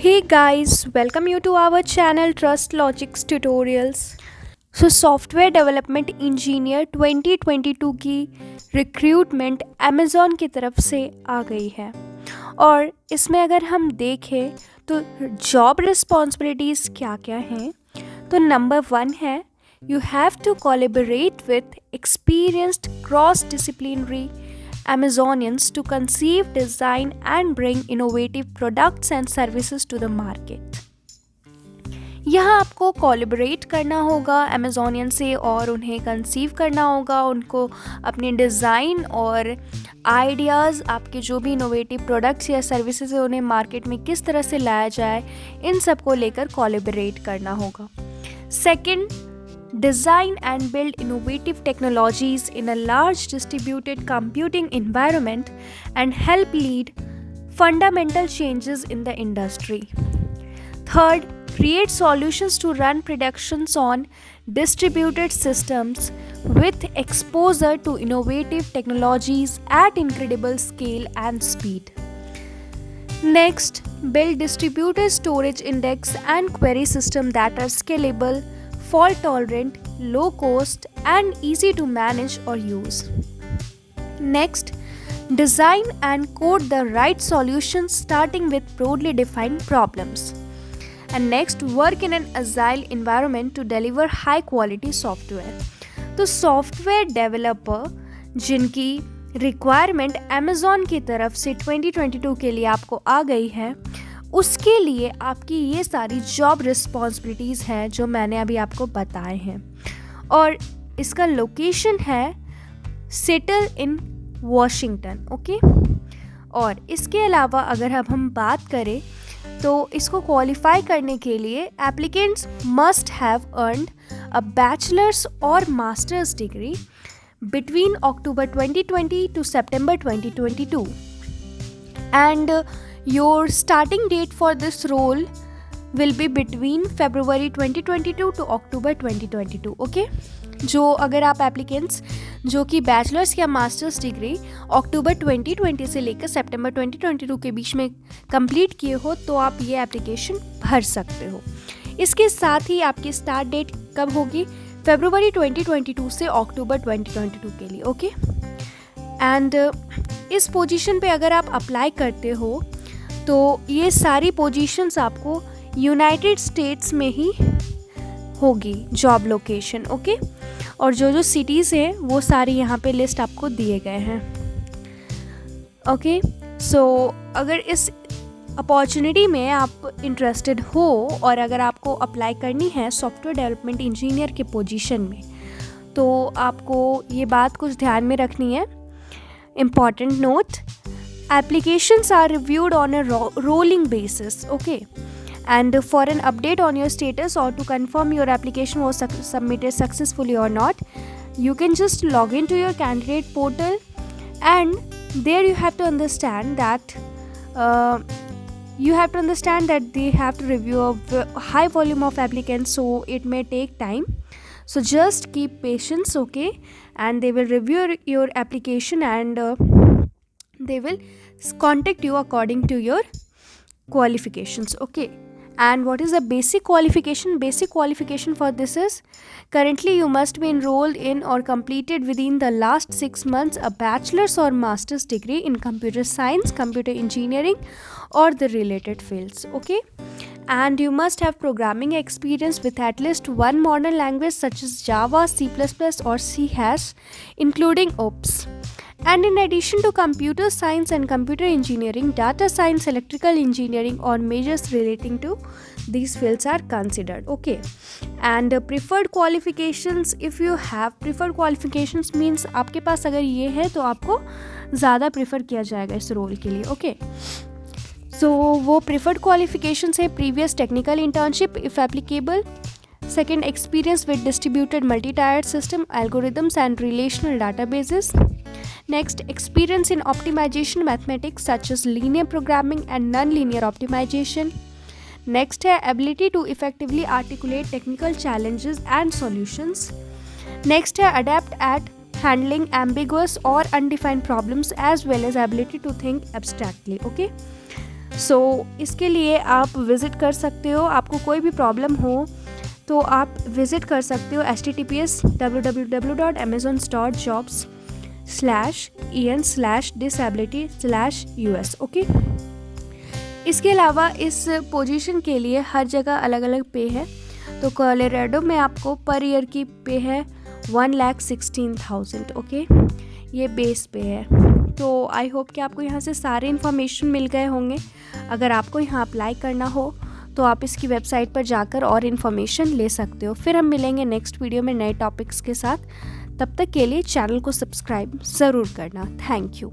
Hey guys, welcome you to our channel Trust Logics Tutorials. Software development engineer 2022 की recruitment Amazon की तरफ से आ गई है और इसमें अगर हम देखें तो जॉब रिस्पॉन्सिबिलिटीज़ क्या क्या हैं। तो नंबर 1 है you have to collaborate with experienced cross disciplinary Amazonians to conceive, design, and bring innovative products and services to the market. यहाँ आपको कोलैबोरेट करना होगा अमेज़ोनियन से और उन्हें कंसीव करना होगा, उनको अपने डिज़ाइन और आइडियाज़, आपके जो भी इनोवेटिव प्रोडक्ट्स या सर्विसेज है उन्हें मार्केट में किस तरह से लाया जाए, इन सब को लेकर कोलैबोरेट करना होगा. Second, design and build innovative technologies in a large distributed computing environment and help lead fundamental changes in the industry. Third, create solutions to run productions on distributed systems with exposure to innovative technologies at incredible scale and speed. Next, build distributed storage index and query system that are scalable, fault tolerant, low cost, and easy to manage or use. Next, design and code the right solutions starting with broadly defined problems. And next, work in an agile environment to deliver high quality software. तो software developer जिनकी requirement Amazon की तरफ से 2022 के लिए आपको आ गई है, उसके लिए आपकी ये सारी जॉब रिस्पॉन्सिबिलिटीज़ हैं जो मैंने अभी आपको बताए हैं. और इसका लोकेशन है सेटल इन वॉशिंगटन. ओके. और इसके अलावा अगर अब हम बात करें तो इसको क्वालिफाई करने के लिए applicants must have earned a bachelor's और master's degree between October 2020 to September 2022. And your starting date for this role will be between February 2022 to October 2022. Okay? जो अगर आप एप्लीकेंट्स जो कि बैचलर्स या मास्टर्स डिग्री अक्टूबर 2020 से लेकर सितंबर 2022 के बीच में कंप्लीट किए हो तो आप ये एप्लीकेशन भर सकते हो. इसके साथ ही आपकी स्टार्ट डेट कब होगी? फरवरी 2022 से अक्टूबर 2022 के लिए. ओके. एंड इस पोजीशन पे अगर आप अप्लाई करते हो तो ये सारी पोजीशंस आपको यूनाइटेड स्टेट्स में ही होगी जॉब लोकेशन. ओके. और जो जो सिटीज़ हैं वो सारी यहाँ पे लिस्ट आपको दिए गए हैं. ओके. सो अगर इस अपॉर्चुनिटी में आप इंटरेस्टेड हो और अगर आपको अप्लाई करनी है सॉफ्टवेयर डेवलपमेंट इंजीनियर के पोजीशन में, तो आपको ये बात कुछ ध्यान में रखनी है. Important note: applications are reviewed on a rolling basis. Okay. And for an update on your status or to confirm your application was submitted successfully or not, you can just log into your candidate portal, and there you have to understand that they have to review a high volume of applicants, so it may take time. So just keep patience. Okay. And they will review your application and they will contact you according to your qualifications. Okay. And what is the basic qualification? Basic qualification for this is currently you must be enrolled in or completed within the last 6 months a bachelor's or master's degree in computer science, computer engineering or the related fields. Okay. And you must have programming experience with at least one modern language such as Java, C++ or C#, including OOPS. And in addition to computer science and computer engineering, data science, electrical engineering or majors relating to these fields are considered. Okay. And preferred qualifications, if you have preferred qualifications means आपके पास अगर ये है तो आपको ज़्यादा prefer किया जाएगा इस रोल के लिए. ओके. सो वो प्रेफर्ड क्वालिफिकेशंस है: previous technical internship if applicable, second experience with distributed multi tired system algorithms and relational databases. Next, experience in optimization mathematics such as linear programming and non-linear optimization. Next है ability to effectively articulate technical challenges and solutions. Next है adapt at handling ambiguous or undefined problems as well as ability to think abstractly. Okay. इसके लिए आप visit कर सकते हो। आपको कोई भी प्रॉब्लम हो तो आप विज़िट कर सकते हो https://www.amazon.jobs/en/disability/us। ओके। इसके अलावा इस पोजीशन के लिए हर जगह अलग अलग पे है। तो कोलोराडो में आपको पर ईयर की पे है 1,16,000। ओके, ये बेस पे है। तो आई होप कि आपको यहाँ से सारे इन्फॉर्मेशन मिल गए होंगे। अगर आपको यहाँ अप्लाई करना हो तो आप इसकी वेबसाइट पर जाकर और इन्फॉर्मेशन ले सकते हो। फिर हम मिलेंगे नेक्स्ट वीडियो में नए टॉपिक्स के साथ। तब तक के लिए चैनल को सब्सक्राइब ज़रूर करना। Thank you.